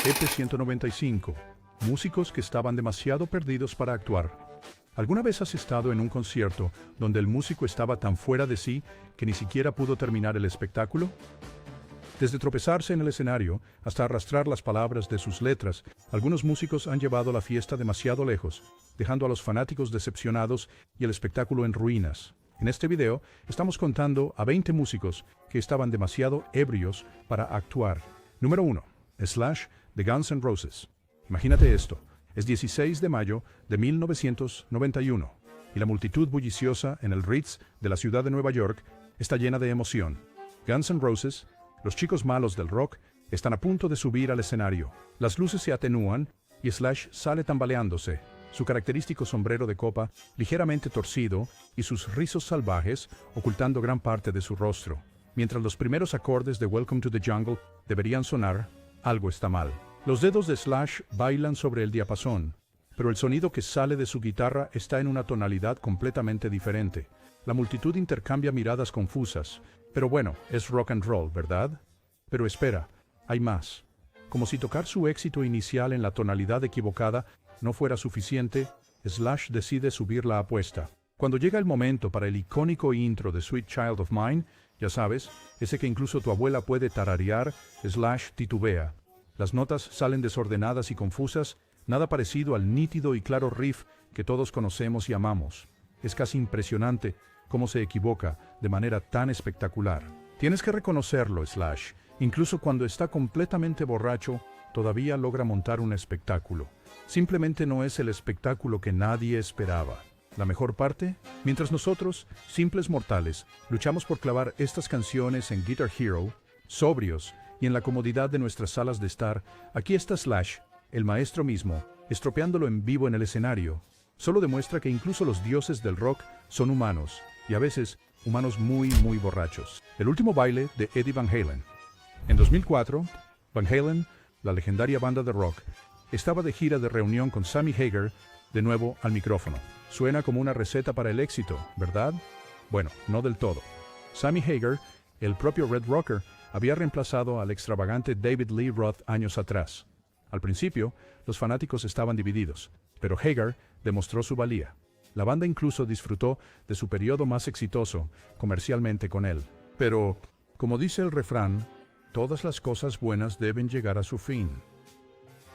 EP195. Músicos que estaban demasiado perdidos para actuar. ¿Alguna vez has estado en un concierto donde el músico estaba tan fuera de sí que ni siquiera pudo terminar el espectáculo? Desde tropezarse en el escenario hasta arrastrar las palabras de sus letras, algunos músicos han llevado la fiesta demasiado lejos, dejando a los fanáticos decepcionados y el espectáculo en ruinas. En este video estamos contando a 20 músicos que estaban demasiado ebrios para actuar. Número 1. Slash de Guns N' Roses. Imagínate esto. Es 16 de mayo de 1991 y la multitud bulliciosa en el Ritz de la ciudad de Nueva York está llena de emoción. Guns N' Roses, los chicos malos del rock, están a punto de subir al escenario. Las luces se atenúan y Slash sale tambaleándose, su característico sombrero de copa ligeramente torcido y sus rizos salvajes ocultando gran parte de su rostro. Mientras los primeros acordes de Welcome to the Jungle deberían sonar, algo está mal. Los dedos de Slash bailan sobre el diapasón, pero el sonido que sale de su guitarra está en una tonalidad completamente diferente. La multitud intercambia miradas confusas. Pero bueno, es rock and roll, ¿verdad? Pero espera, hay más. Como si tocar su éxito inicial en la tonalidad equivocada no fuera suficiente, Slash decide subir la apuesta. Cuando llega el momento para el icónico intro de Sweet Child of Mine, ya sabes, ese que incluso tu abuela puede tararear, Slash titubea. Las notas salen desordenadas y confusas, nada parecido al nítido y claro riff que todos conocemos y amamos. Es casi impresionante cómo se equivoca de manera tan espectacular. Tienes que reconocerlo, Slash. Incluso cuando está completamente borracho, todavía logra montar un espectáculo. Simplemente no es el espectáculo que nadie esperaba. La mejor parte, mientras nosotros, simples mortales, luchamos por clavar estas canciones en Guitar Hero, sobrios, y en la comodidad de nuestras salas de estar, aquí está Slash, el maestro mismo, estropeándolo en vivo en el escenario. Solo demuestra que incluso los dioses del rock son humanos, y a veces humanos muy borrachos. El último baile de Eddie Van Halen. En 2004, Van Halen, la legendaria banda de rock, estaba de gira de reunión con Sammy Hagar, de nuevo al micrófono. Suena como una receta para el éxito, ¿verdad? Bueno, no del todo. Sammy Hagar, el propio Red Rocker, había reemplazado al extravagante David Lee Roth años atrás. Al principio, los fanáticos estaban divididos, pero Hagar demostró su valía. La banda incluso disfrutó de su periodo más exitoso comercialmente con él. Pero, como dice el refrán, todas las cosas buenas deben llegar a su fin.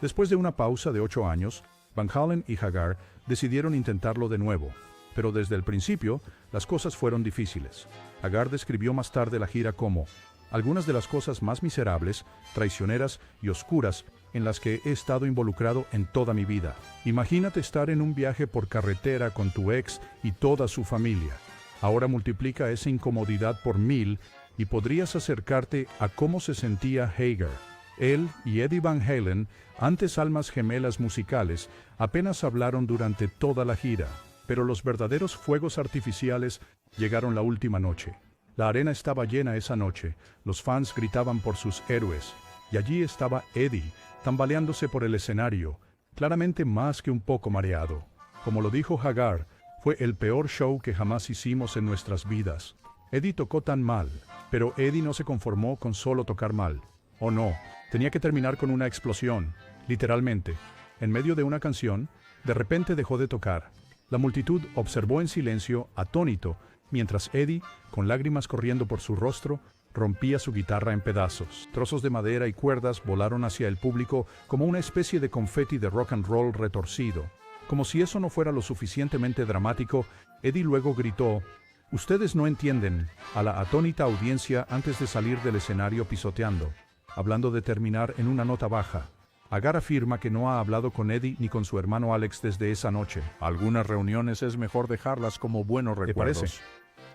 Después de una pausa de 8 años, Van Halen y Hagar decidieron intentarlo de nuevo. Pero desde el principio, las cosas fueron difíciles. Hagar describió más tarde la gira como algunas de las cosas más miserables, traicioneras y oscuras en las que he estado involucrado en toda mi vida. Imagínate estar en un viaje por carretera con tu ex y toda su familia. Ahora multiplica esa incomodidad por 1000 y podrías acercarte a cómo se sentía Hagar. Él y Eddie Van Halen, antes almas gemelas musicales, apenas hablaron durante toda la gira. Pero los verdaderos fuegos artificiales llegaron la última noche. La arena estaba llena esa noche, los fans gritaban por sus héroes, y allí estaba Eddie, tambaleándose por el escenario, claramente más que un poco mareado. Como lo dijo Hagar, fue el peor show que jamás hicimos en nuestras vidas. Eddie tocó tan mal, pero Eddie no se conformó con solo tocar mal. Oh no, tenía que terminar con una explosión, literalmente. En medio de una canción, de repente dejó de tocar. La multitud observó en silencio, atónito, mientras Eddie, con lágrimas corriendo por su rostro, rompía su guitarra en pedazos. Trozos de madera y cuerdas volaron hacia el público como una especie de confeti de rock and roll retorcido. Como si eso no fuera lo suficientemente dramático, Eddie luego gritó, «Ustedes no entienden», a la atónita audiencia antes de salir del escenario pisoteando, hablando de terminar en una nota baja. Hagar afirma que no ha hablado con Eddie ni con su hermano Alex desde esa noche. Algunas reuniones es mejor dejarlas como buenos recuerdos. ¿Te parece?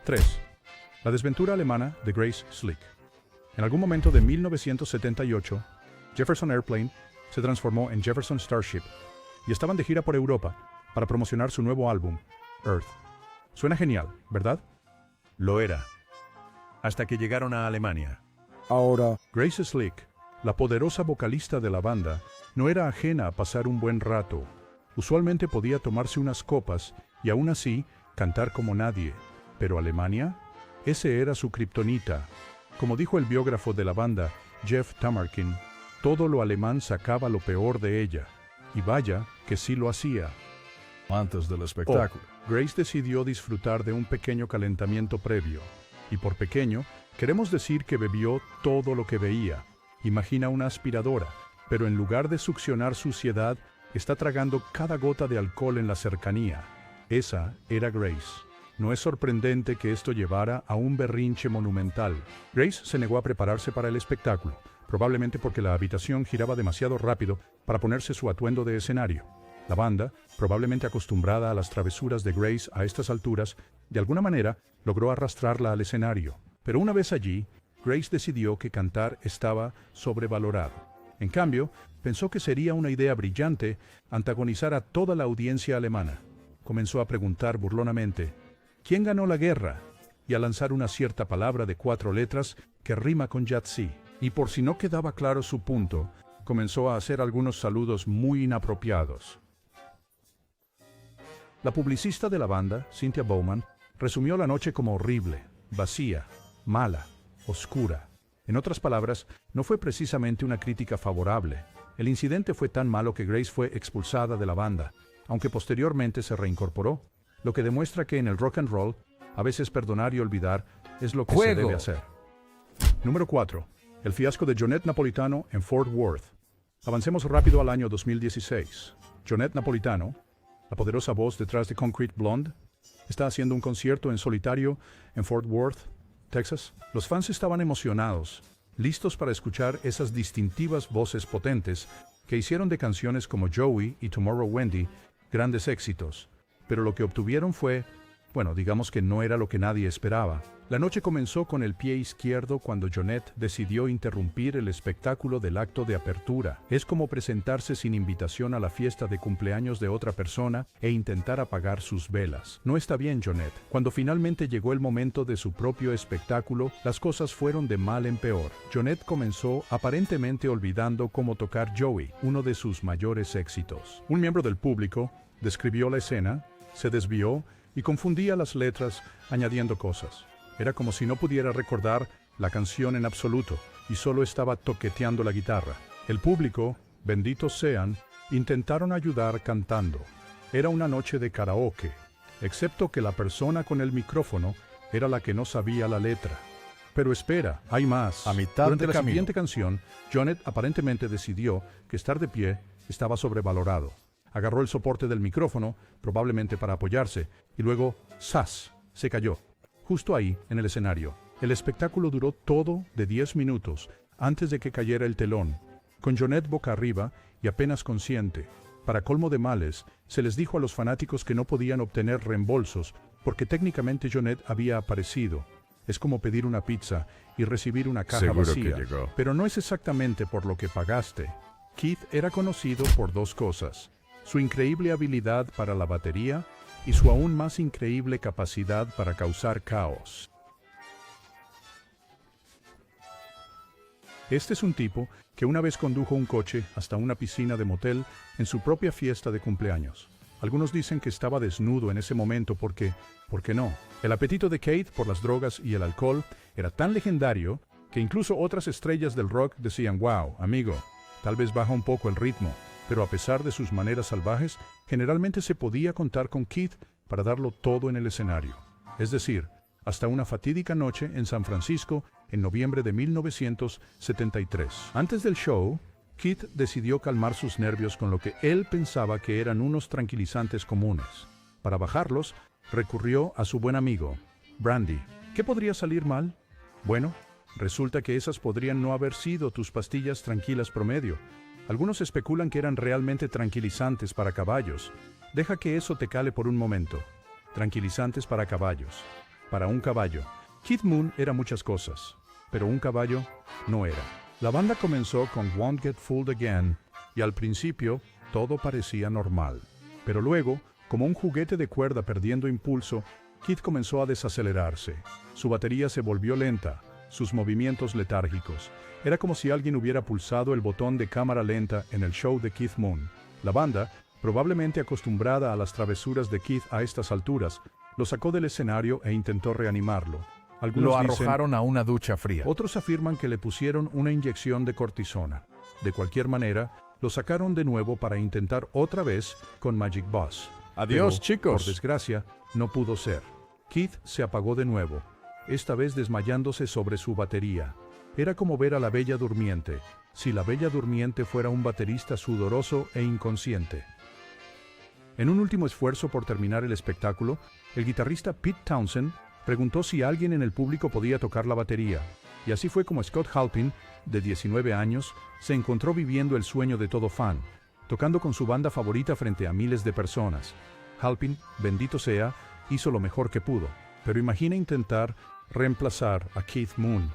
3. La desventura alemana de Grace Slick. En algún momento de 1978, Jefferson Airplane se transformó en Jefferson Starship y estaban de gira por Europa para promocionar su nuevo álbum, Earth. Suena genial, ¿verdad? Lo era. Hasta que llegaron a Alemania. Ahora, Grace Slick, la poderosa vocalista de la banda, no era ajena a pasar un buen rato. Usualmente podía tomarse unas copas y aún así cantar como nadie. Pero Alemania, ese era su kriptonita. Como dijo el biógrafo de la banda, Jeff Tamarkin, Todo lo alemán sacaba lo peor de ella. Y vaya que sí lo hacía. Antes del espectáculo. Grace decidió disfrutar de un pequeño calentamiento previo. Y por pequeño, queremos decir que bebió todo lo que veía. Imagina una aspiradora, pero en lugar de succionar suciedad, está tragando cada gota de alcohol en la cercanía. Esa era Grace. No es sorprendente que esto llevara a un berrinche monumental. Grace se negó a prepararse para el espectáculo, probablemente porque la habitación giraba demasiado rápido para ponerse su atuendo de escenario. La banda, probablemente acostumbrada a las travesuras de Grace a estas alturas, de alguna manera logró arrastrarla al escenario. Pero una vez allí, Grace decidió que cantar estaba sobrevalorado. En cambio, pensó que sería una idea brillante antagonizar a toda la audiencia alemana. Comenzó a preguntar burlonamente, ¿quién ganó la guerra? Y a lanzar una cierta palabra de 4 letras que rima con Yahtzee. Y por si no quedaba claro su punto, comenzó a hacer algunos saludos muy inapropiados. La publicista de la banda, Cynthia Bowman, resumió la noche como horrible, vacía, mala, oscura. En otras palabras, no fue precisamente una crítica favorable. El incidente fue tan malo que Grace fue expulsada de la banda, aunque posteriormente se reincorporó, lo que demuestra que en el rock and roll, a veces perdonar y olvidar es lo que se debe hacer. Número 4. El fiasco de Johnette Napolitano en Fort Worth. Avancemos rápido al año 2016. Johnette Napolitano, la poderosa voz detrás de Concrete Blonde, está haciendo un concierto en solitario en Fort Worth, Texas. Los fans estaban emocionados, listos para escuchar esas distintivas voces potentes que hicieron de canciones como Joey y Tomorrow Wendy grandes éxitos. Pero lo que obtuvieron fue, bueno, digamos que no era lo que nadie esperaba. La noche comenzó con el pie izquierdo cuando Johnette decidió interrumpir el espectáculo del acto de apertura. Es como presentarse sin invitación a la fiesta de cumpleaños de otra persona e intentar apagar sus velas. No está bien, Johnette. Cuando finalmente llegó el momento de su propio espectáculo, las cosas fueron de mal en peor. Johnette comenzó aparentemente olvidando cómo tocar Joey, uno de sus mayores éxitos. Un miembro del público describió la escena, se desvió y confundía las letras añadiendo cosas. Era como si no pudiera recordar la canción en absoluto y solo estaba toqueteando la guitarra. El público, benditos sean, intentaron ayudar cantando. Era una noche de karaoke, excepto que la persona con el micrófono era la que no sabía la letra. Pero espera, hay más. A mitad Durante del la camino. siguiente canción, Johnette aparentemente decidió que estar de pie estaba sobrevalorado. Agarró el soporte del micrófono, probablemente para apoyarse, y luego, ¡zas!, se cayó. Justo ahí, en el escenario. El espectáculo duró todo de 10 minutos antes de que cayera el telón, con Johnette boca arriba y apenas consciente. Para colmo de males, se les dijo a los fanáticos que no podían obtener reembolsos porque técnicamente Johnette había aparecido. Es como pedir una pizza y recibir una caja Seguro vacía. que llegó. Pero no es exactamente por lo que pagaste. Keith era conocido por 2 cosas: su increíble habilidad para la batería y su aún más increíble capacidad para causar caos. Este es un tipo que una vez condujo un coche hasta una piscina de motel en su propia fiesta de cumpleaños. Algunos dicen que estaba desnudo en ese momento porque, ¿por qué no? El apetito de Kate por las drogas y el alcohol era tan legendario que incluso otras estrellas del rock decían, wow, amigo, tal vez baja un poco el ritmo. Pero a pesar de sus maneras salvajes, generalmente se podía contar con Keith para darlo todo en el escenario. Es decir, hasta una fatídica noche en San Francisco en noviembre de 1973. Antes del show, Keith decidió calmar sus nervios con lo que él pensaba que eran unos tranquilizantes comunes. Para bajarlos, recurrió a su buen amigo, Brandy. ¿Qué podría salir mal? Bueno, resulta que esas podrían no haber sido tus pastillas tranquilas promedio. Algunos especulan que eran realmente tranquilizantes para caballos. Deja que eso te cale por un momento. Tranquilizantes para caballos. Para un caballo. Keith Moon era muchas cosas, pero un caballo no era. La banda comenzó con Won't Get Fooled Again y al principio todo parecía normal. Pero luego, como un juguete de cuerda perdiendo impulso, Keith comenzó a desacelerarse. Su batería se volvió lenta, sus movimientos letárgicos. Era como si alguien hubiera pulsado el botón de cámara lenta en el show de Keith Moon. La banda, probablemente acostumbrada a las travesuras de Keith a estas alturas, lo sacó del escenario e intentó reanimarlo. Algunos Lo dicen, arrojaron a una ducha fría. otros afirman que le pusieron una inyección de cortisona. De cualquier manera, lo sacaron de nuevo para intentar otra vez con Magic Boss. Adiós, Pero, chicos. por desgracia, no pudo ser. Keith se apagó de nuevo, esta vez desmayándose sobre su batería. Era como ver a la Bella Durmiente, si la Bella Durmiente fuera un baterista sudoroso e inconsciente. En un último esfuerzo por terminar el espectáculo, el guitarrista Pete Townshend preguntó si alguien en el público podía tocar la batería, y así fue como Scott Halpin, de 19 años, se encontró viviendo el sueño de todo fan, tocando con su banda favorita frente a miles de personas. Halpin, bendito sea, hizo lo mejor que pudo, pero imagina intentar reemplazar a Keith Moon.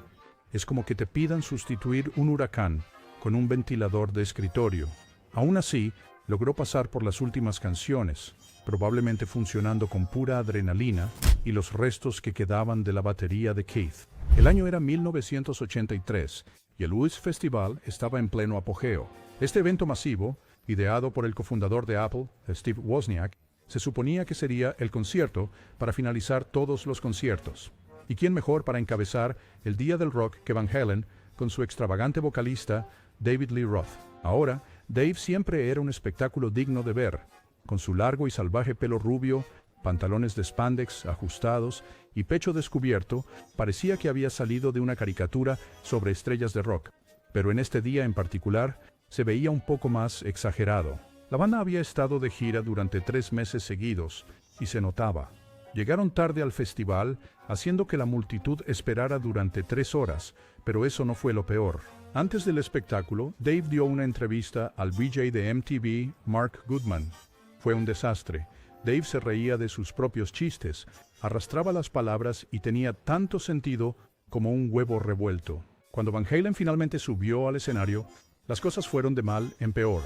Es como que te pidan sustituir un huracán con un ventilador de escritorio. Aún así, logró pasar por las últimas canciones, probablemente funcionando con pura adrenalina y los restos que quedaban de la batería de Keith. El año era 1983 y el US Festival estaba en pleno apogeo. Este evento masivo, ideado por el cofundador de Apple, Steve Wozniak, se suponía que sería el concierto para finalizar todos los conciertos. ¿Y quién mejor para encabezar el Día del Rock que Van Halen con su extravagante vocalista David Lee Roth? Ahora, Dave siempre era un espectáculo digno de ver, con su largo y salvaje pelo rubio, pantalones de spandex ajustados y pecho descubierto, parecía que había salido de una caricatura sobre estrellas de rock. Pero en este día en particular, se veía un poco más exagerado. La banda había estado de gira durante 3 meses seguidos, y se notaba. Llegaron tarde al festival, haciendo que la multitud esperara durante 3 horas, pero eso no fue lo peor. Antes del espectáculo, Dave dio una entrevista al VJ de MTV, Mark Goodman. Fue un desastre. Dave se reía de sus propios chistes, arrastraba las palabras y tenía tanto sentido como un huevo revuelto. Cuando Van Halen finalmente subió al escenario, las cosas fueron de mal en peor.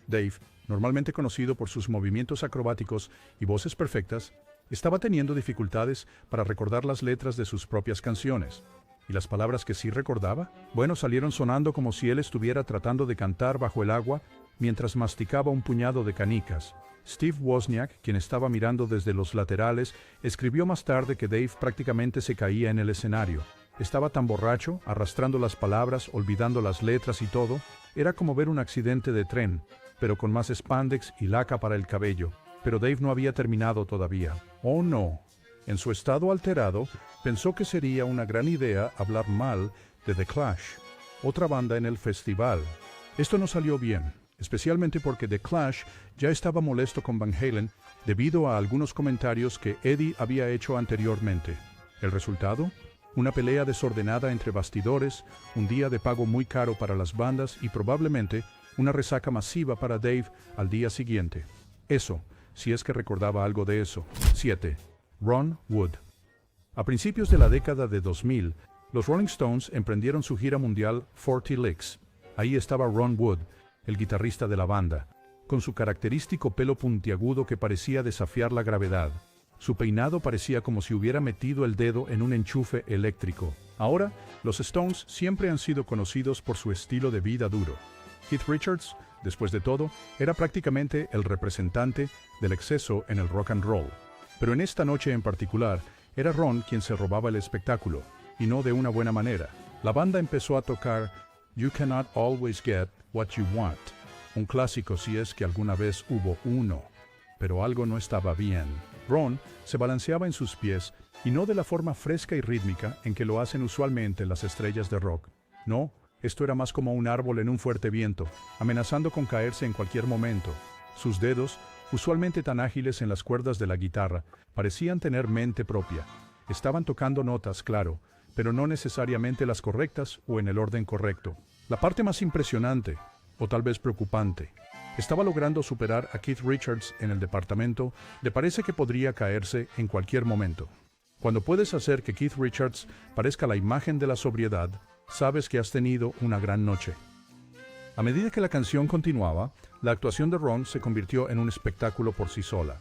Dave, normalmente conocido por sus movimientos acrobáticos y voces perfectas, estaba teniendo dificultades para recordar las letras de sus propias canciones. ¿Y las palabras que sí recordaba? Bueno, salieron sonando como si él estuviera tratando de cantar bajo el agua mientras masticaba un puñado de canicas. Steve Wozniak, quien estaba mirando desde los laterales, escribió más tarde que Dave prácticamente se caía en el escenario. Estaba tan borracho, arrastrando las palabras, olvidando las letras y todo. Era como ver un accidente de tren, pero con más spandex y laca para el cabello. Pero Dave no había terminado todavía. ¡Oh no! En su estado alterado, pensó que sería una gran idea hablar mal de The Clash, otra banda en el festival. Esto no salió bien, especialmente porque The Clash ya estaba molesto con Van Halen debido a algunos comentarios que Eddie había hecho anteriormente. ¿El resultado? Una pelea desordenada entre bastidores, un día de pago muy caro para las bandas y probablemente una resaca masiva para Dave al día siguiente. Eso, si es que recordaba algo de eso. 7. Ron Wood. A principios de la década de 2000, los Rolling Stones emprendieron su gira mundial 40 Licks. Ahí estaba Ron Wood, el guitarrista de la banda, con su característico pelo puntiagudo que parecía desafiar la gravedad. Su peinado parecía como si hubiera metido el dedo en un enchufe eléctrico. Ahora, los Stones siempre han sido conocidos por su estilo de vida duro. Keith Richards, después de todo, era prácticamente el representante del exceso en el rock and roll. Pero en esta noche en particular, era Ron quien se robaba el espectáculo, y no de una buena manera. La banda empezó a tocar You Cannot Always Get What You Want, un clásico si es que alguna vez hubo uno. Pero algo no estaba bien. Ron se balanceaba en sus pies, y no de la forma fresca y rítmica en que lo hacen usualmente las estrellas de rock. No, esto era más como un árbol en un fuerte viento, amenazando con caerse en cualquier momento. Sus dedos, usualmente tan ágiles en las cuerdas de la guitarra, parecían tener mente propia. Estaban tocando notas, claro, pero no necesariamente las correctas o en el orden correcto. La parte más impresionante, o tal vez preocupante, estaba logrando superar a Keith Richards en el departamento de parece que podría caerse en cualquier momento. Cuando puedes hacer que Keith Richards parezca la imagen de la sobriedad, sabes que has tenido una gran noche. A medida que la canción continuaba, la actuación de Ron se convirtió en un espectáculo por sí sola.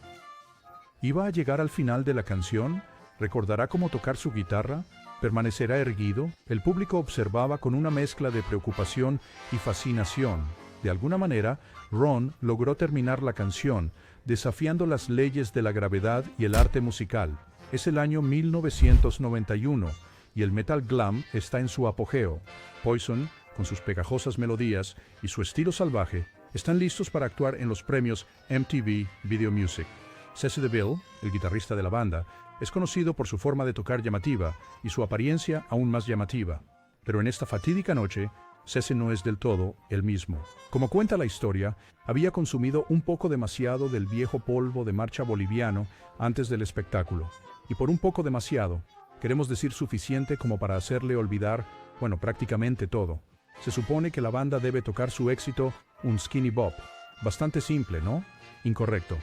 ¿Iba a llegar al final de la canción? ¿Recordará cómo tocar su guitarra? ¿Permanecerá erguido? El público observaba con una mezcla de preocupación y fascinación. De alguna manera, Ron logró terminar la canción, desafiando las leyes de la gravedad y el arte musical. Es el año 1991, y el metal glam está en su apogeo. Poison, con sus pegajosas melodías y su estilo salvaje, están listos para actuar en los premios MTV Video Music. CeCe DeVille, el guitarrista de la banda, es conocido por su forma de tocar llamativa y su apariencia aún más llamativa. Pero en esta fatídica noche, CeCe no es del todo el mismo. Como cuenta la historia, había consumido un poco demasiado del viejo polvo de marcha boliviano antes del espectáculo. Y por un poco demasiado, queremos decir suficiente como para hacerle olvidar, bueno, prácticamente todo. Se supone que la banda debe tocar su éxito, un skinny bop. Bastante simple, ¿no? Incorrecto.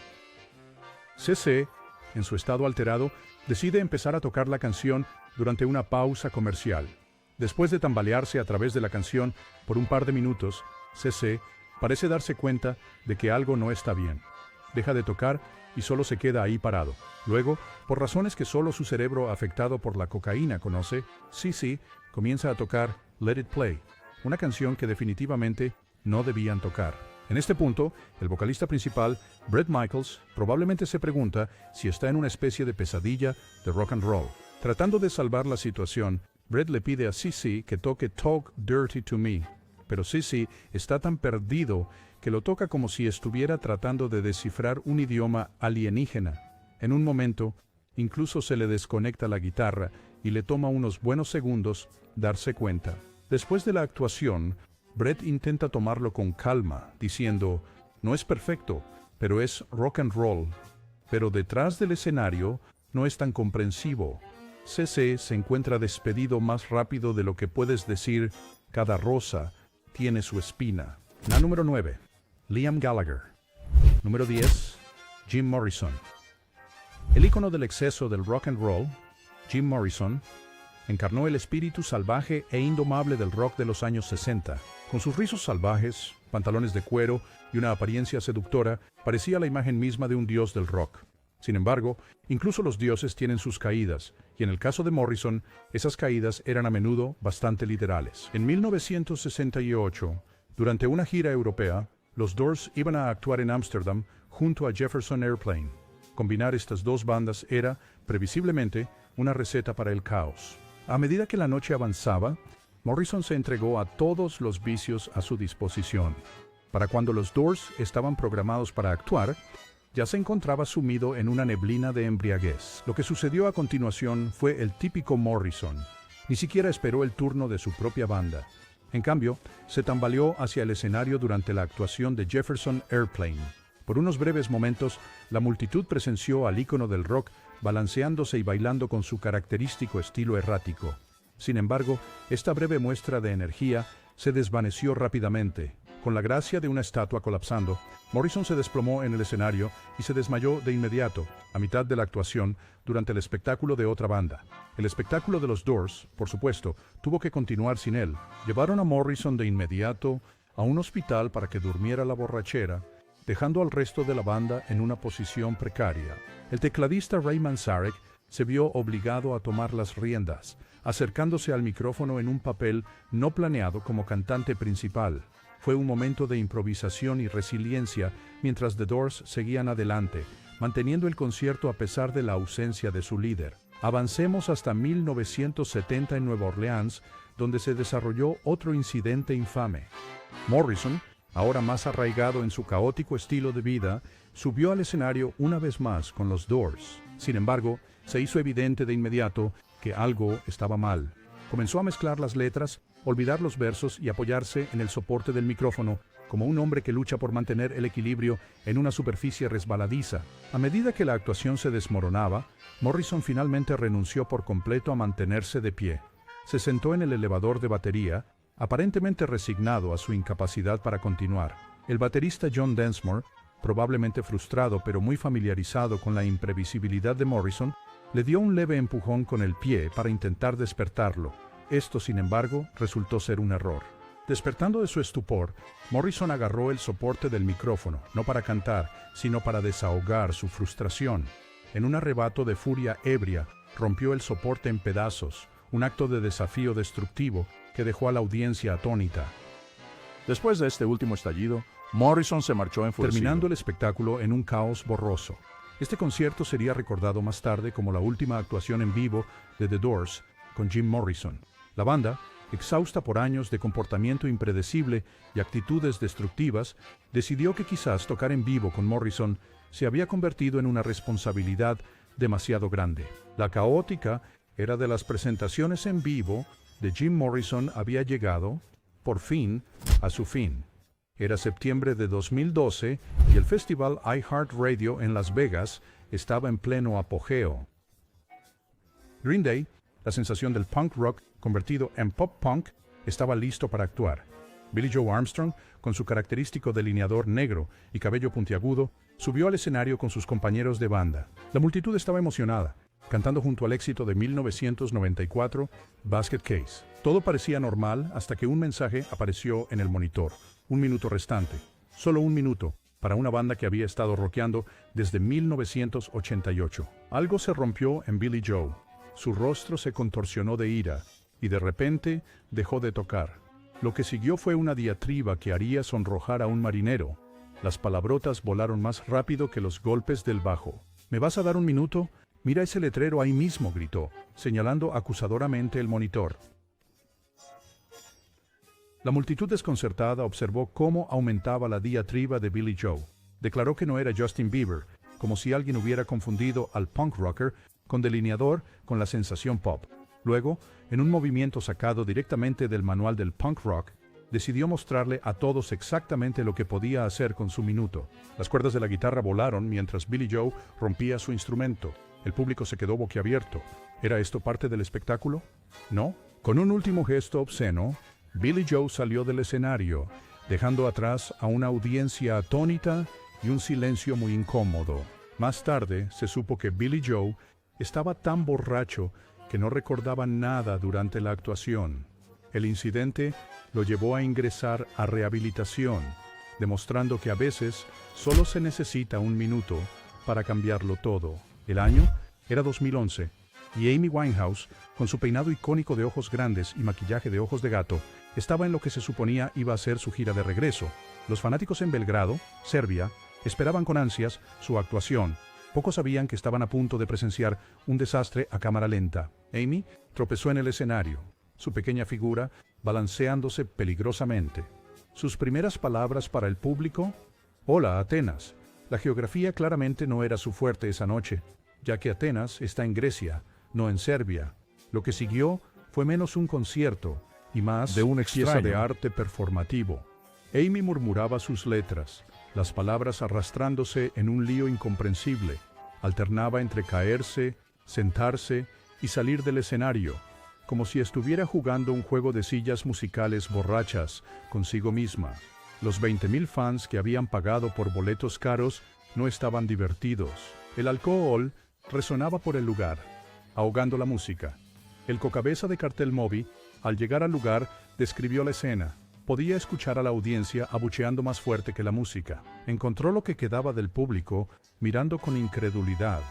CeCe, en su estado alterado, decide empezar a tocar la canción durante una pausa comercial. Después de tambalearse a través de la canción por un par de minutos, CeCe parece darse cuenta de que algo no está bien. Deja de tocar y solo se queda ahí parado. Luego, por razones que solo su cerebro afectado por la cocaína conoce, CeCe comienza a tocar Let It Play, una canción que definitivamente no debían tocar. En este punto, el vocalista principal, Bret Michaels, probablemente se pregunta si está en una especie de pesadilla de rock and roll. Tratando de salvar la situación, Bret le pide a CeCe que toque Talk Dirty to Me, pero CeCe está tan perdido que lo toca como si estuviera tratando de descifrar un idioma alienígena. En un momento, incluso se le desconecta la guitarra y le toma unos buenos segundos darse cuenta. Después de la actuación, Bret intenta tomarlo con calma, diciendo, no es perfecto, pero es rock and roll. Pero detrás del escenario no es tan comprensivo. CeCe se encuentra despedido más rápido de lo que puedes decir, cada rosa tiene su espina. La número 9, Liam Gallagher. Número 10, Jim Morrison. El ícono del exceso del rock and roll, Jim Morrison, encarnó el espíritu salvaje e indomable del rock de los años 60. Con sus rizos salvajes, pantalones de cuero y una apariencia seductora, parecía la imagen misma de un dios del rock. Sin embargo, incluso los dioses tienen sus caídas, y en el caso de Morrison, esas caídas eran a menudo bastante literales. En 1968, durante una gira europea, los Doors iban a actuar en Ámsterdam junto a Jefferson Airplane. Combinar estas dos bandas era, previsiblemente, una receta para el caos. A medida que la noche avanzaba, Morrison se entregó a todos los vicios a su disposición. Para cuando los Doors estaban programados para actuar, ya se encontraba sumido en una neblina de embriaguez. Lo que sucedió a continuación fue el típico Morrison. Ni siquiera esperó el turno de su propia banda. En cambio, se tambaleó hacia el escenario durante la actuación de Jefferson Airplane. Por unos breves momentos, la multitud presenció al ícono del rock balanceándose y bailando con su característico estilo errático. Sin embargo, esta breve muestra de energía se desvaneció rápidamente. Con la gracia de una estatua colapsando, Morrison se desplomó en el escenario y se desmayó de inmediato, a mitad de la actuación, durante el espectáculo de otra banda. El espectáculo de los Doors, por supuesto, tuvo que continuar sin él. Llevaron a Morrison de inmediato a un hospital para que durmiera la borrachera, dejando al resto de la banda en una posición precaria. El tecladista Ray Manzarek se vio obligado a tomar las riendas, acercándose al micrófono en un papel no planeado como cantante principal. Fue un momento de improvisación y resiliencia mientras The Doors seguían adelante, manteniendo el concierto a pesar de la ausencia de su líder. Avancemos hasta 1970 en Nueva Orleans, donde se desarrolló otro incidente infame. Morrison, ahora más arraigado en su caótico estilo de vida, subió al escenario una vez más con los Doors. Sin embargo, se hizo evidente de inmediato que algo estaba mal. Comenzó a mezclar las letras, olvidar los versos y apoyarse en el soporte del micrófono, como un hombre que lucha por mantener el equilibrio en una superficie resbaladiza. A medida que la actuación se desmoronaba, Morrison finalmente renunció por completo a mantenerse de pie. Se sentó en el elevador de batería, aparentemente resignado a su incapacidad para continuar. El baterista John Densmore, probablemente frustrado pero muy familiarizado con la imprevisibilidad de Morrison, le dio un leve empujón con el pie para intentar despertarlo. Esto, sin embargo, resultó ser un error. Despertando de su estupor, Morrison agarró el soporte del micrófono, no para cantar, sino para desahogar su frustración. En un arrebato de furia ebria, rompió el soporte en pedazos, un acto de desafío destructivo que dejó a la audiencia atónita. Después de este último estallido, Morrison se marchó enfurecido, terminando el espectáculo en un caos borroso. Este concierto sería recordado más tarde como la última actuación en vivo de The Doors con Jim Morrison. La banda, exhausta por años de comportamiento impredecible y actitudes destructivas, decidió que quizás tocar en vivo con Morrison se había convertido en una responsabilidad demasiado grande. La caótica era de las presentaciones en vivo de Jim Morrison había llegado, por fin, a su fin. Era septiembre de 2012 y el festival iHeartRadio en Las Vegas estaba en pleno apogeo. Green Day, la sensación del punk rock convertido en pop punk, estaba listo para actuar. Billie Joe Armstrong, con su característico delineador negro y cabello puntiagudo, subió al escenario con sus compañeros de banda. La multitud estaba emocionada, cantando junto al éxito de 1994, Basket Case. Todo parecía normal hasta que un mensaje apareció en el monitor. 1 minuto restante. Solo 1 minuto, para una banda que había estado rockeando desde 1988. Algo se rompió en Billie Joe. Su rostro se contorsionó de ira, y de repente dejó de tocar. Lo que siguió fue una diatriba que haría sonrojar a un marinero. Las palabrotas volaron más rápido que los golpes del bajo. ¿Me vas a dar 1 minuto? Mira ese letrero ahí mismo, gritó, señalando acusadoramente el monitor. La multitud desconcertada observó cómo aumentaba la diatriba de Billie Joe. Declaró que no era Justin Bieber, como si alguien hubiera confundido al punk rocker con delineador con la sensación pop. Luego, en un movimiento sacado directamente del manual del punk rock, decidió mostrarle a todos exactamente lo que podía hacer con su minuto. Las cuerdas de la guitarra volaron mientras Billie Joe rompía su instrumento. El público se quedó boquiabierto. ¿Era esto parte del espectáculo? No. Con un último gesto obsceno, Billie Joe salió del escenario, dejando atrás a una audiencia atónita y un silencio muy incómodo. Más tarde se supo que Billie Joe estaba tan borracho que no recordaba nada durante la actuación. El incidente lo llevó a ingresar a rehabilitación, demostrando que a veces solo se necesita 1 minuto para cambiarlo todo. El año era 2011 y Amy Winehouse, con su peinado icónico de ojos grandes y maquillaje de ojos de gato, estaba en lo que se suponía iba a ser su gira de regreso. Los fanáticos en Belgrado, Serbia, esperaban con ansias su actuación. Pocos sabían que estaban a punto de presenciar un desastre a cámara lenta. Amy tropezó en el escenario, su pequeña figura balanceándose peligrosamente. Sus primeras palabras para el público: «Hola, Atenas». La geografía claramente no era su fuerte esa noche, ya que Atenas está en Grecia, no en Serbia. Lo que siguió fue menos un concierto y más de una pieza extraño de arte performativo. Amy murmuraba sus letras, las palabras arrastrándose en un lío incomprensible. Alternaba entre caerse, sentarse y salir del escenario, como si estuviera jugando un juego de sillas musicales borrachas consigo misma. Los 20,000 fans que habían pagado por boletos caros no estaban divertidos. El alcohol resonaba por el lugar, ahogando la música. El cocabeza de Cartel Moby, al llegar al lugar, describió la escena. Podía escuchar a la audiencia abucheando más fuerte que la música. Encontró lo que quedaba del público mirando con incredulidad.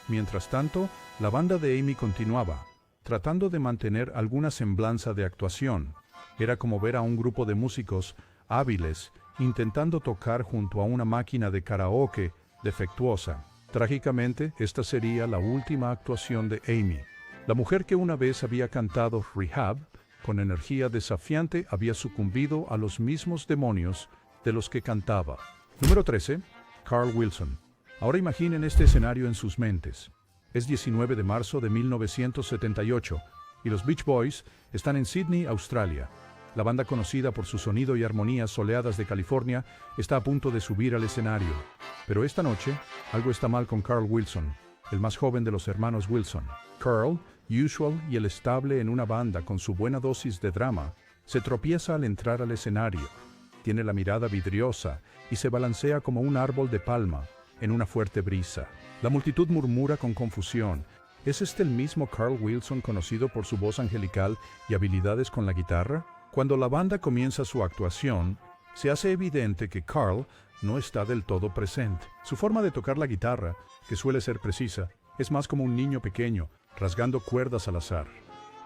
Mientras tanto, la banda de Amy continuaba, tratando de mantener alguna semblanza de actuación. Era como ver a un grupo de músicos hábiles intentando tocar junto a una máquina de karaoke defectuosa. Trágicamente, esta sería la última actuación de Amy. La mujer que una vez había cantado Rehab, con energía desafiante, había sucumbido a los mismos demonios de los que cantaba. Número 13. Carl Wilson. Ahora imaginen este escenario en sus mentes. Es 19 de marzo de 1978 y los Beach Boys están en Sydney, Australia. La banda, conocida por su sonido y armonías soleadas de California, está a punto de subir al escenario. Pero esta noche, algo está mal con Carl Wilson, el más joven de los hermanos Wilson. Carl, usual y el estable en una banda con su buena dosis de drama, se tropieza al entrar al escenario. Tiene la mirada vidriosa y se balancea como un árbol de palma en una fuerte brisa. La multitud murmura con confusión. ¿Es este el mismo Carl Wilson conocido por su voz angelical y habilidades con la guitarra? Cuando la banda comienza su actuación, se hace evidente que Carl no está del todo presente. Su forma de tocar la guitarra, que suele ser precisa, es más como un niño pequeño, rasgando cuerdas al azar.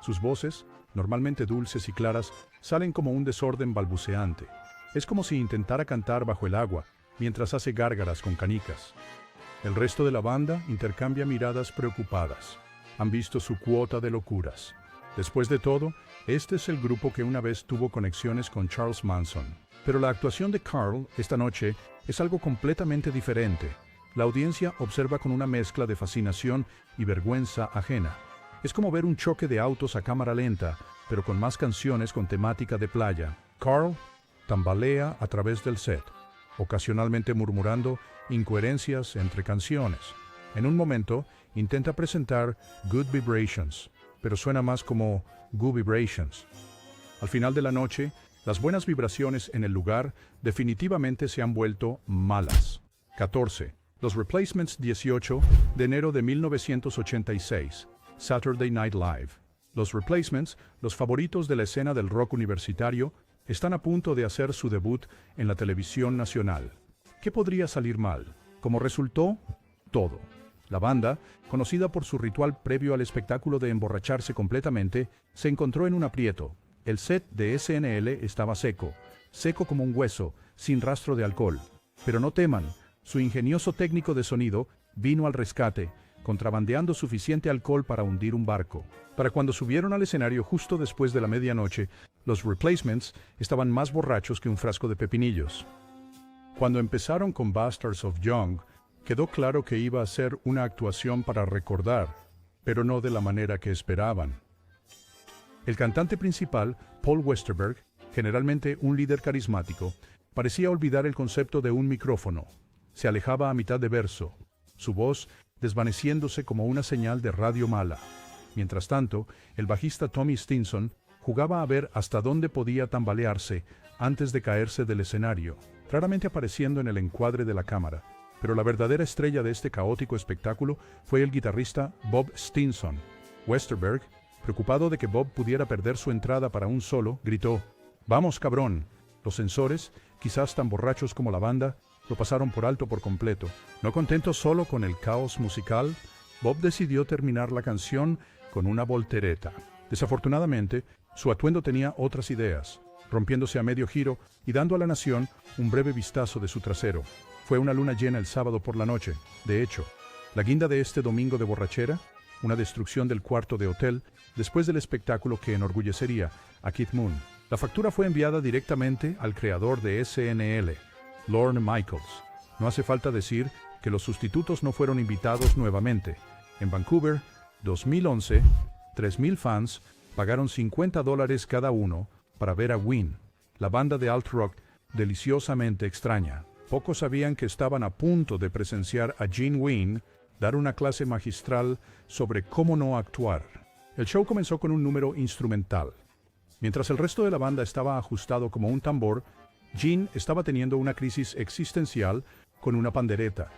Sus voces, normalmente dulces y claras, salen como un desorden balbuceante. Es como si intentara cantar bajo el agua, mientras hace gárgaras con canicas. El resto de la banda intercambia miradas preocupadas. Han visto su cuota de locuras. Después de todo, este es el grupo que una vez tuvo conexiones con Charles Manson. Pero la actuación de Carl esta noche es algo completamente diferente. La audiencia observa con una mezcla de fascinación y vergüenza ajena. Es como ver un choque de autos a cámara lenta, pero con más canciones con temática de playa. Carl tambalea a través del set, ocasionalmente murmurando incoherencias entre canciones. En un momento, intenta presentar Good Vibrations, pero suena más como Goo Vibrations. Al final de la noche, las buenas vibraciones en el lugar definitivamente se han vuelto malas. 14. Los Replacements 18 de enero de 1986. Saturday Night Live. Los Replacements, los favoritos de la escena del rock universitario, están a punto de hacer su debut en la televisión nacional. ¿Qué podría salir mal? Como resultó, todo. La banda, conocida por su ritual previo al espectáculo de emborracharse completamente, se encontró en un aprieto. El set de SNL estaba seco como un hueso, sin rastro de alcohol. Pero no teman, su ingenioso técnico de sonido vino al rescate, contrabandeando suficiente alcohol para hundir un barco. Para cuando subieron al escenario justo después de la medianoche, los Replacements estaban más borrachos que un frasco de pepinillos. Cuando empezaron con Bastards of Young, quedó claro que iba a ser una actuación para recordar, pero no de la manera que esperaban. El cantante principal, Paul Westerberg, generalmente un líder carismático, parecía olvidar el concepto de un micrófono. Se alejaba a mitad de verso, su voz desvaneciéndose como una señal de radio mala. Mientras tanto, el bajista Tommy Stinson jugaba a ver hasta dónde podía tambalearse antes de caerse del escenario, raramente apareciendo en el encuadre de la cámara. Pero la verdadera estrella de este caótico espectáculo fue el guitarrista Bob Stinson. Westerberg, preocupado de que Bob pudiera perder su entrada para un solo, gritó: «¡Vamos, cabrón!». Los censores, quizás tan borrachos como la banda, lo pasaron por alto por completo. No contento solo con el caos musical, Bob decidió terminar la canción con una voltereta. Desafortunadamente, su atuendo tenía otras ideas, rompiéndose a medio giro y dando a la nación un breve vistazo de su trasero. Fue una luna llena el sábado por la noche. De hecho, la guinda de este domingo de borrachera, una destrucción del cuarto de hotel, después del espectáculo que enorgullecería a Keith Moon. La factura fue enviada directamente al creador de SNL, Lorne Michaels. No hace falta decir que los sustitutos no fueron invitados nuevamente. En Vancouver, 2011, 3,000 fans pagaron $50 cada uno para ver a Ween, la banda de alt rock deliciosamente extraña. Pocos sabían que estaban a punto de presenciar a Gene Ween dar una clase magistral sobre cómo no actuar. El show comenzó con un número instrumental. Mientras el resto de la banda estaba ajustado como un tambor, Gene estaba teniendo una crisis existencial con una pandereta.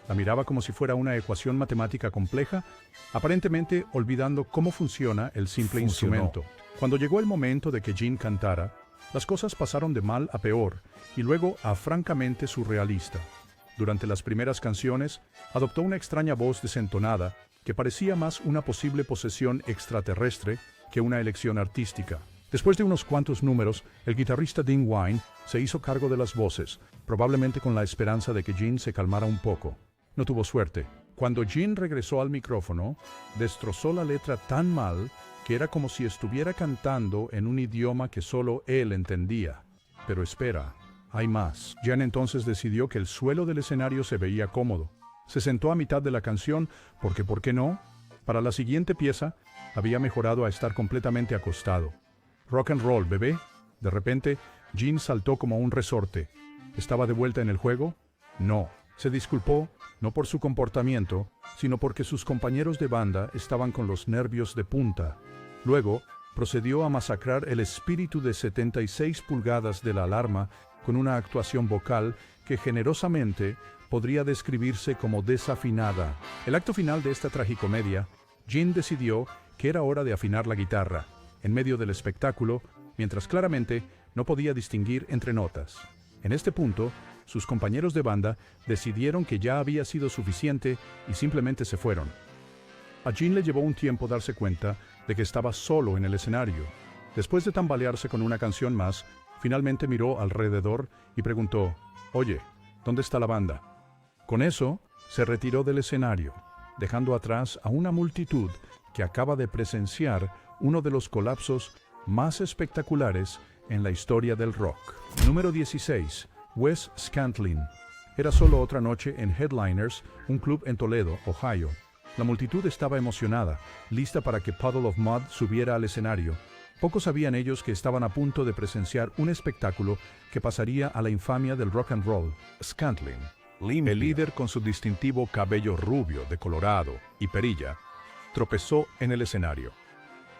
La miraba como si fuera una ecuación matemática compleja, aparentemente olvidando cómo funciona el simple instrumento. Cuando llegó el momento de que Gene cantara, las cosas pasaron de mal a peor y luego a francamente surrealista. Durante las primeras canciones, adoptó una extraña voz desentonada que parecía más una posible posesión extraterrestre que una elección artística. Después de unos cuantos números, el guitarrista Dean Wine se hizo cargo de las voces, probablemente con la esperanza de que Gene se calmara un poco. No tuvo suerte. Cuando Gene regresó al micrófono, destrozó la letra tan mal que era como si estuviera cantando en un idioma que solo él entendía. Pero espera, hay más. Gene entonces decidió que el suelo del escenario se veía cómodo. Se sentó a mitad de la canción porque, ¿por qué no? Para la siguiente pieza, había mejorado a estar completamente acostado. Rock and roll, bebé. De repente, Gene saltó como un resorte. ¿Estaba de vuelta en el juego? No. Se disculpó, no por su comportamiento, sino porque sus compañeros de banda estaban con los nervios de punta. Luego, procedió a masacrar el espíritu de 76 pulgadas de la alarma con una actuación vocal que generosamente podría describirse como desafinada. El acto final de esta tragicomedia, Gene decidió que era hora de afinar la guitarra, en medio del espectáculo, mientras claramente no podía distinguir entre notas. En este punto, sus compañeros de banda decidieron que ya había sido suficiente y simplemente se fueron. A Gene le llevó un tiempo darse cuenta de que estaba solo en el escenario. Después de tambalearse con una canción más, finalmente miró alrededor y preguntó: «Oye, ¿dónde está la banda?». Con eso, se retiró del escenario, dejando atrás a una multitud que acaba de presenciar uno de los colapsos más espectaculares en la historia del rock. Número 16. Wes Scantlin. Era solo otra noche en Headliners, un club en Toledo, Ohio. La multitud estaba emocionada, lista para que Puddle of Mudd subiera al escenario. Pocos sabían ellos que estaban a punto de presenciar un espectáculo que pasaría a la infamia del rock and roll. Scantlin, el líder con su distintivo cabello rubio de colorado y perilla, tropezó en el escenario.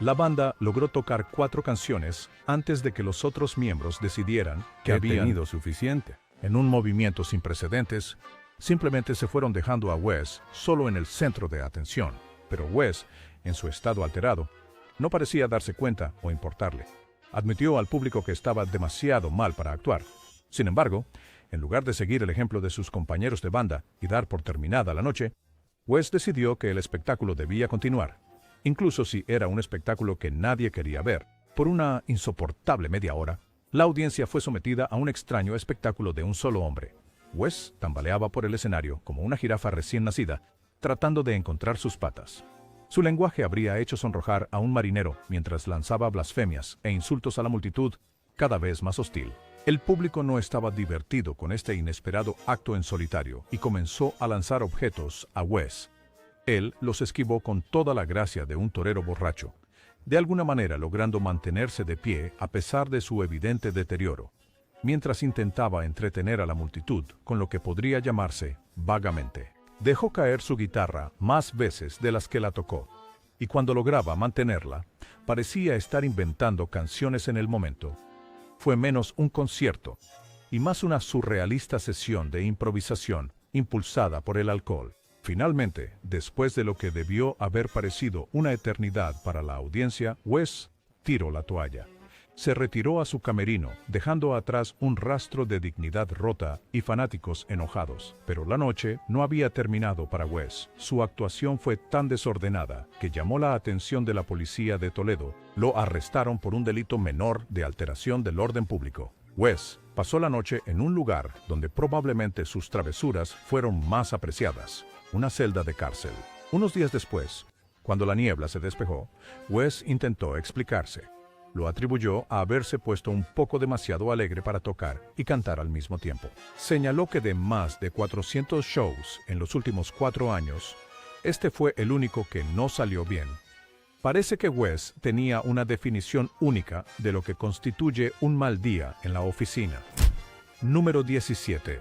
La banda logró tocar 4 canciones antes de que los otros miembros decidieran que habían tenido suficiente. En un movimiento sin precedentes, simplemente se fueron dejando a Wes solo en el centro de atención. Pero Wes, en su estado alterado, no parecía darse cuenta o importarle. Admitió al público que estaba demasiado mal para actuar. Sin embargo, en lugar de seguir el ejemplo de sus compañeros de banda y dar por terminada la noche, Wes decidió que el espectáculo debía continuar, incluso si era un espectáculo que nadie quería ver. Por una insoportable media hora, la audiencia fue sometida a un extraño espectáculo de un solo hombre. Wes tambaleaba por el escenario como una jirafa recién nacida, tratando de encontrar sus patas. Su lenguaje habría hecho sonrojar a un marinero mientras lanzaba blasfemias e insultos a la multitud cada vez más hostil. El público no estaba divertido con este inesperado acto en solitario y comenzó a lanzar objetos a Wes. Él los esquivó con toda la gracia de un torero borracho, de alguna manera logrando mantenerse de pie a pesar de su evidente deterioro, mientras intentaba entretener a la multitud con lo que podría llamarse vagamente. Dejó caer su guitarra más veces de las que la tocó, y cuando lograba mantenerla, parecía estar inventando canciones en el momento. Fue menos un concierto, y más una surrealista sesión de improvisación impulsada por el alcohol. Finalmente, después de lo que debió haber parecido una eternidad para la audiencia, Wes tiró la toalla. Se retiró a su camerino, dejando atrás un rastro de dignidad rota y fanáticos enojados. Pero la noche no había terminado para Wes. Su actuación fue tan desordenada que llamó la atención de la policía de Toledo. Lo arrestaron por un delito menor de alteración del orden público. Wes pasó la noche en un lugar donde probablemente sus travesuras fueron más apreciadas, una celda de cárcel. Unos días después, cuando la niebla se despejó, Wes intentó explicarse. Lo atribuyó a haberse puesto un poco demasiado alegre para tocar y cantar al mismo tiempo. Señaló que de más de 400 shows en los últimos 4 años, este fue el único que no salió bien. Parece que Wes tenía una definición única de lo que constituye un mal día en la oficina. Número 17.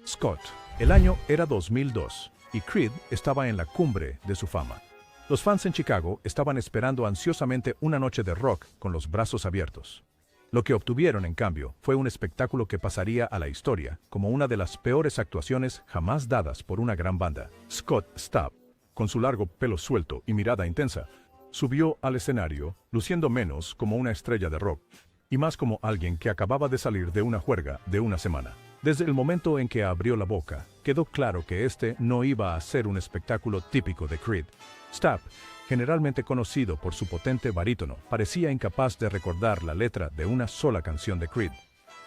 Scott. El año era 2002 y Creed estaba en la cumbre de su fama. Los fans en Chicago estaban esperando ansiosamente una noche de rock con los brazos abiertos. Lo que obtuvieron, en cambio, fue un espectáculo que pasaría a la historia como una de las peores actuaciones jamás dadas por una gran banda. Scott Stapp, con su largo pelo suelto y mirada intensa, subió al escenario luciendo menos como una estrella de rock y más como alguien que acababa de salir de una juerga de una semana. Desde el momento en que abrió la boca, quedó claro que este no iba a ser un espectáculo típico de Creed. Stapp, generalmente conocido por su potente barítono, parecía incapaz de recordar la letra de una sola canción de Creed.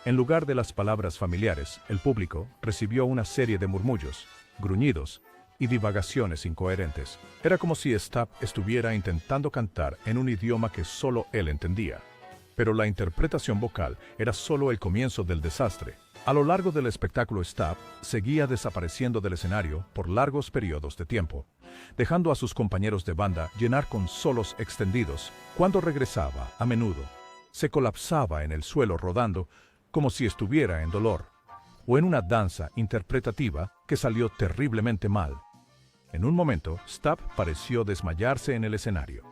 En lugar de las palabras familiares, el público recibió una serie de murmullos, gruñidos y divagaciones incoherentes. Era como si Stapp estuviera intentando cantar en un idioma que solo él entendía. Pero la interpretación vocal era solo el comienzo del desastre. A lo largo del espectáculo, Stapp seguía desapareciendo del escenario por largos periodos de tiempo, dejando a sus compañeros de banda llenar con solos extendidos. Cuando regresaba, a menudo, se colapsaba en el suelo rodando como si estuviera en dolor, o en una danza interpretativa que salió terriblemente mal. En un momento, Stapp pareció desmayarse en el escenario.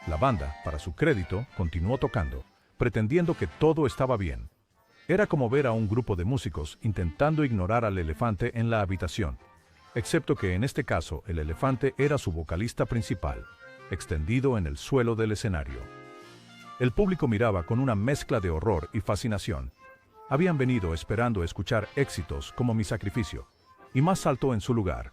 La banda, para su crédito, continuó tocando, pretendiendo que todo estaba bien. Era como ver a un grupo de músicos intentando ignorar al elefante en la habitación, excepto que en este caso el elefante era su vocalista principal, extendido en el suelo del escenario. El público miraba con una mezcla de horror y fascinación. Habían venido esperando escuchar éxitos como Mi Sacrificio, y más saltó en su lugar.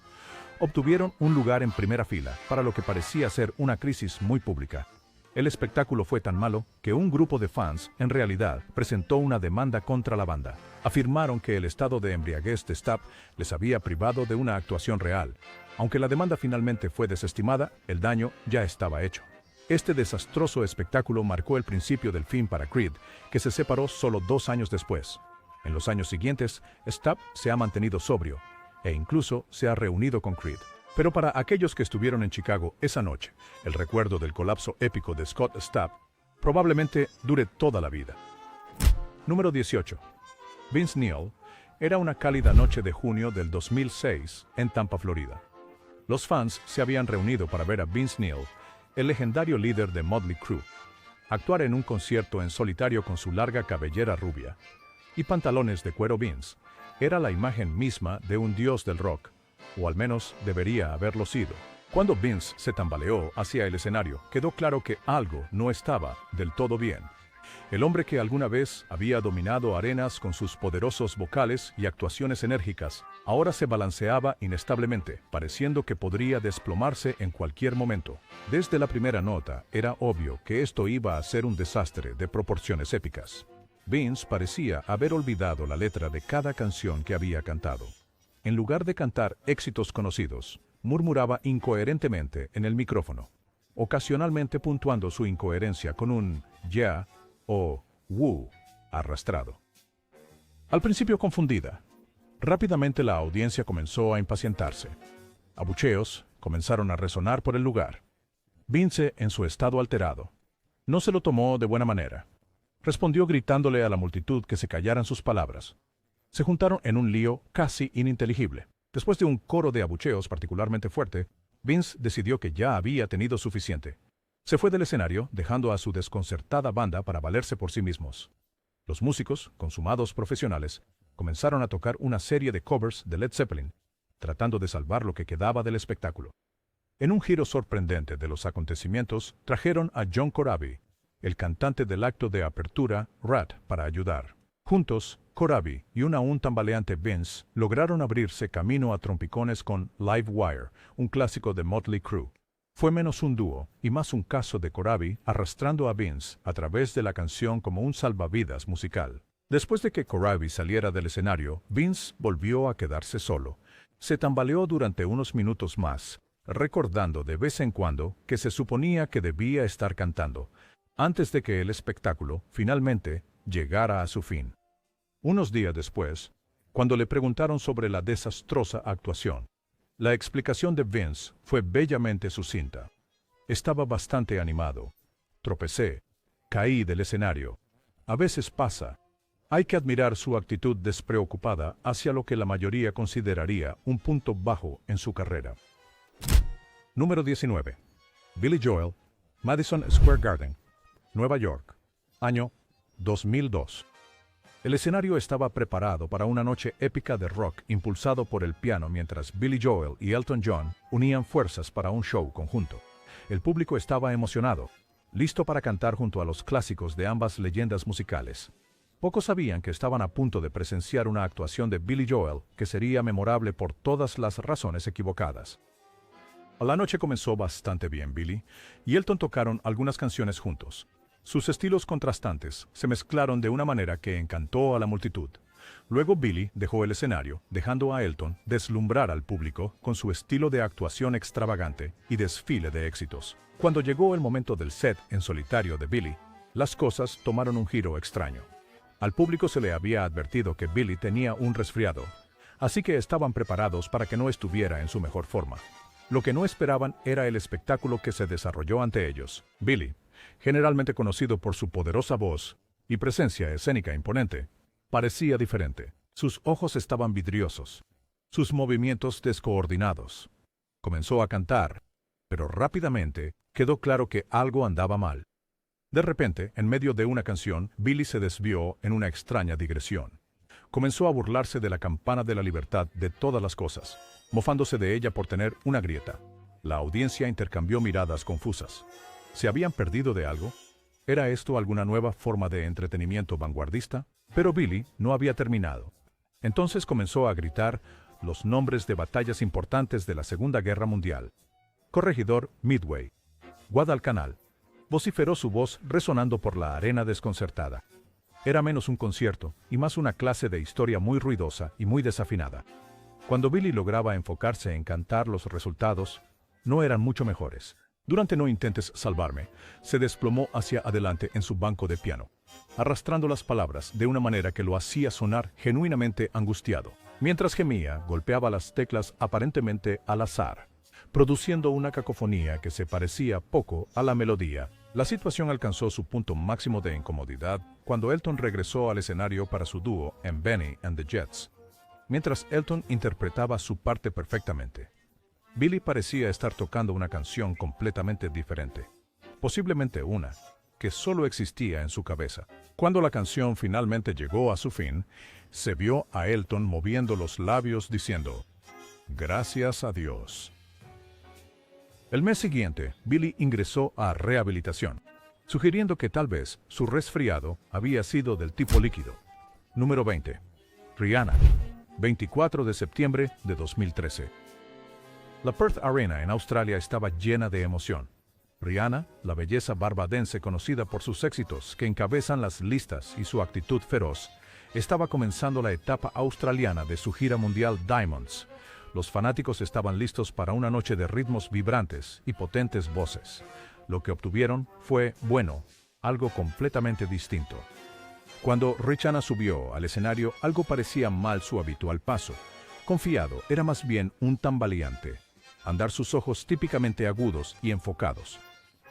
Obtuvieron un lugar en primera fila para lo que parecía ser una crisis muy pública. El espectáculo fue tan malo que un grupo de fans, en realidad, presentó una demanda contra la banda. Afirmaron que el estado de embriaguez de Stapp les había privado de una actuación real. Aunque la demanda finalmente fue desestimada, el daño ya estaba hecho. Este desastroso espectáculo marcó el principio del fin para Creed, que se separó solo 2 años después. En los años siguientes, Stapp se ha mantenido sobrio e incluso se ha reunido con Creed. Pero para aquellos que estuvieron en Chicago esa noche, el recuerdo del colapso épico de Scott Stapp probablemente dure toda la vida. Número 18. Vince Neil. Era una cálida noche de junio del 2006 en Tampa, Florida. Los fans se habían reunido para ver a Vince Neil, el legendario líder de Mötley Crüe, actuar en un concierto en solitario con su larga cabellera rubia y pantalones de cuero. Vince era la imagen misma de un dios del rock, o al menos debería haberlo sido. Cuando Vince se tambaleó hacia el escenario, quedó claro que algo no estaba del todo bien. El hombre que alguna vez había dominado arenas con sus poderosos vocales y actuaciones enérgicas, ahora se balanceaba inestablemente, pareciendo que podría desplomarse en cualquier momento. Desde la primera nota, era obvio que esto iba a ser un desastre de proporciones épicas. Vince parecía haber olvidado la letra de cada canción que había cantado. En lugar de cantar éxitos conocidos, murmuraba incoherentemente en el micrófono, ocasionalmente puntuando su incoherencia con un "yeah" o "woo" arrastrado. Al principio confundida, rápidamente la audiencia comenzó a impacientarse. Abucheos comenzaron a resonar por el lugar. Vince, en su estado alterado, no se lo tomó de buena manera. Respondió gritándole a la multitud que se callaran sus palabras. Se juntaron en un lío casi ininteligible. Después de un coro de abucheos particularmente fuerte, Vince decidió que ya había tenido suficiente. Se fue del escenario, dejando a su desconcertada banda para valerse por sí mismos. Los músicos, consumados profesionales, comenzaron a tocar una serie de covers de Led Zeppelin, tratando de salvar lo que quedaba del espectáculo. En un giro sorprendente de los acontecimientos, trajeron a John Corabi, el cantante del acto de apertura, Rat, para ayudar. Juntos, Corabi y un aún tambaleante Vince lograron abrirse camino a trompicones con Live Wire, un clásico de Mötley Crüe. Fue menos un dúo y más un caso de Corabi arrastrando a Vince a través de la canción como un salvavidas musical. Después de que Corabi saliera del escenario, Vince volvió a quedarse solo. Se tambaleó durante unos minutos más, recordando de vez en cuando que se suponía que debía estar cantando, antes de que el espectáculo finalmente llegara a su fin. Unos días después, cuando le preguntaron sobre la desastrosa actuación, la explicación de Vince fue bellamente sucinta. Estaba bastante animado. Tropecé. Caí del escenario. A veces pasa. Hay que admirar su actitud despreocupada hacia lo que la mayoría consideraría un punto bajo en su carrera. Número 19. Billy Joel, Madison Square Garden, Nueva York. Año 2002. El escenario estaba preparado para una noche épica de rock impulsado por el piano mientras Billy Joel y Elton John unían fuerzas para un show conjunto. El público estaba emocionado, listo para cantar junto a los clásicos de ambas leyendas musicales. Pocos sabían que estaban a punto de presenciar una actuación de Billy Joel que sería memorable por todas las razones equivocadas. La noche comenzó bastante bien. Billy y Elton tocaron algunas canciones juntos. Sus estilos contrastantes se mezclaron de una manera que encantó a la multitud. Luego Billy dejó el escenario, dejando a Elton deslumbrar al público con su estilo de actuación extravagante y desfile de éxitos. Cuando llegó el momento del set en solitario de Billy, las cosas tomaron un giro extraño. Al público se le había advertido que Billy tenía un resfriado, así que estaban preparados para que no estuviera en su mejor forma. Lo que no esperaban era el espectáculo que se desarrolló ante ellos. Billy, generalmente conocido por su poderosa voz y presencia escénica imponente, parecía diferente. Sus ojos estaban vidriosos, sus movimientos descoordinados. Comenzó a cantar, pero rápidamente quedó claro que algo andaba mal. De repente, en medio de una canción, Billy se desvió en una extraña digresión. Comenzó a burlarse de la campana de la libertad de todas las cosas, mofándose de ella por tener una grieta. La audiencia intercambió miradas confusas. ¿Se habían perdido de algo? ¿Era esto alguna nueva forma de entretenimiento vanguardista? Pero Billy no había terminado. Entonces comenzó a gritar los nombres de batallas importantes de la Segunda Guerra Mundial. Corregidor Midway. Guadalcanal. Vociferó su voz resonando por la arena desconcertada. Era menos un concierto y más una clase de historia muy ruidosa y muy desafinada. Cuando Billy lograba enfocarse en cantar, los resultados no eran mucho mejores. Durante No intentes salvarme, se desplomó hacia adelante en su banco de piano, arrastrando las palabras de una manera que lo hacía sonar genuinamente angustiado. Mientras gemía, golpeaba las teclas aparentemente al azar, produciendo una cacofonía que se parecía poco a la melodía. La situación alcanzó su punto máximo de incomodidad cuando Elton regresó al escenario para su dúo en Benny and the Jets. Mientras Elton interpretaba su parte perfectamente, Billy parecía estar tocando una canción completamente diferente, posiblemente una que solo existía en su cabeza. Cuando la canción finalmente llegó a su fin, se vio a Elton moviendo los labios diciendo, «Gracias a Dios». El mes siguiente, Billy ingresó a rehabilitación, sugiriendo que tal vez su resfriado había sido del tipo líquido. Número 20. Rihanna, 24 de septiembre de 2013. La Perth Arena en Australia estaba llena de emoción. Rihanna, la belleza barbadense conocida por sus éxitos que encabezan las listas y su actitud feroz, estaba comenzando la etapa australiana de su gira mundial Diamonds. Los fanáticos estaban listos para una noche de ritmos vibrantes y potentes voces. Lo que obtuvieron fue, bueno, algo completamente distinto. Cuando Rihanna subió al escenario, algo parecía mal su habitual paso. Confiado, era más bien un tambaleante. Andar sus ojos típicamente agudos y enfocados.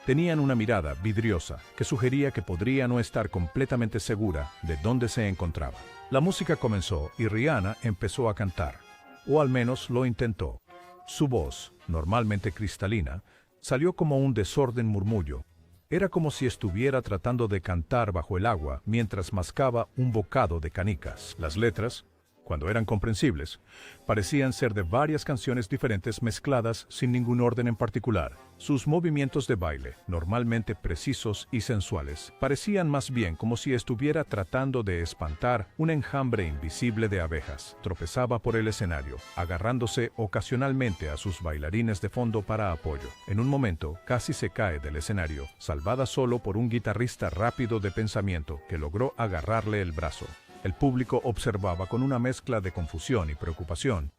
Tenían una mirada vidriosa que sugería que podría no estar completamente segura de dónde se encontraba. La música comenzó y Rihanna empezó a cantar. O al menos lo intentó. Su voz, normalmente cristalina, salió como un desorden murmullo. Era como si estuviera tratando de cantar bajo el agua mientras mascaba un bocado de canicas. Las letras, cuando eran comprensibles, parecían ser de varias canciones diferentes mezcladas sin ningún orden en particular. Sus movimientos de baile, normalmente precisos y sensuales, parecían más bien como si estuviera tratando de espantar un enjambre invisible de abejas. Tropezaba por el escenario, agarrándose ocasionalmente a sus bailarines de fondo para apoyo. En un momento, casi se cae del escenario, salvada solo por un guitarrista rápido de pensamiento que logró agarrarle el brazo. El público observaba con una mezcla de confusión y preocupación.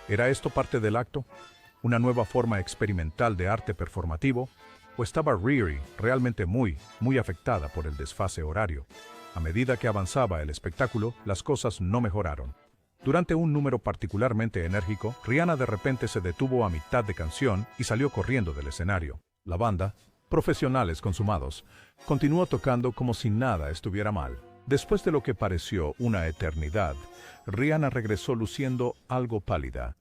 ¿Era esto parte del acto? ¿Una nueva forma experimental de arte performativo? ¿O estaba Riri realmente muy afectada por el desfase horario? A medida que avanzaba el espectáculo, las cosas no mejoraron. Durante un número particularmente enérgico, Rihanna de repente se detuvo a mitad de canción y salió corriendo del escenario. La banda, profesionales consumados, continuó tocando como si nada estuviera mal. Después de lo que pareció una eternidad, Rihanna regresó luciendo algo pálida.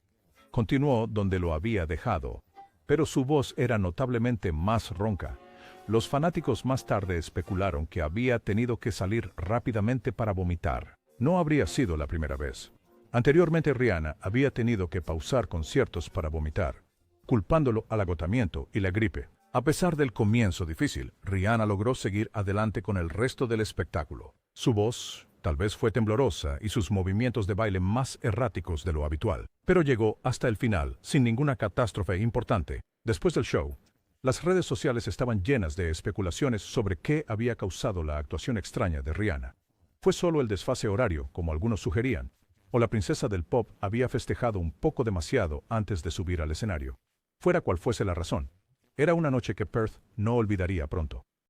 Continuó donde lo había dejado, pero su voz era notablemente más ronca. Los fanáticos más tarde especularon que había tenido que salir rápidamente para vomitar. No habría sido la primera vez. Anteriormente Rihanna había tenido que pausar conciertos para vomitar, culpándolo al agotamiento y la gripe. A pesar del comienzo difícil, Rihanna logró seguir adelante con el resto del espectáculo. Su voz tal vez fue temblorosa y sus movimientos de baile más erráticos de lo habitual, pero llegó hasta el final sin ninguna catástrofe importante. Después del show, las redes sociales estaban llenas de especulaciones sobre qué había causado la actuación extraña de Rihanna. ¿Fue solo el desfase horario, como algunos sugerían? ¿O la princesa del pop había festejado un poco demasiado antes de subir al escenario? Fuera cual fuese la razón, era una noche que Perth no olvidaría pronto.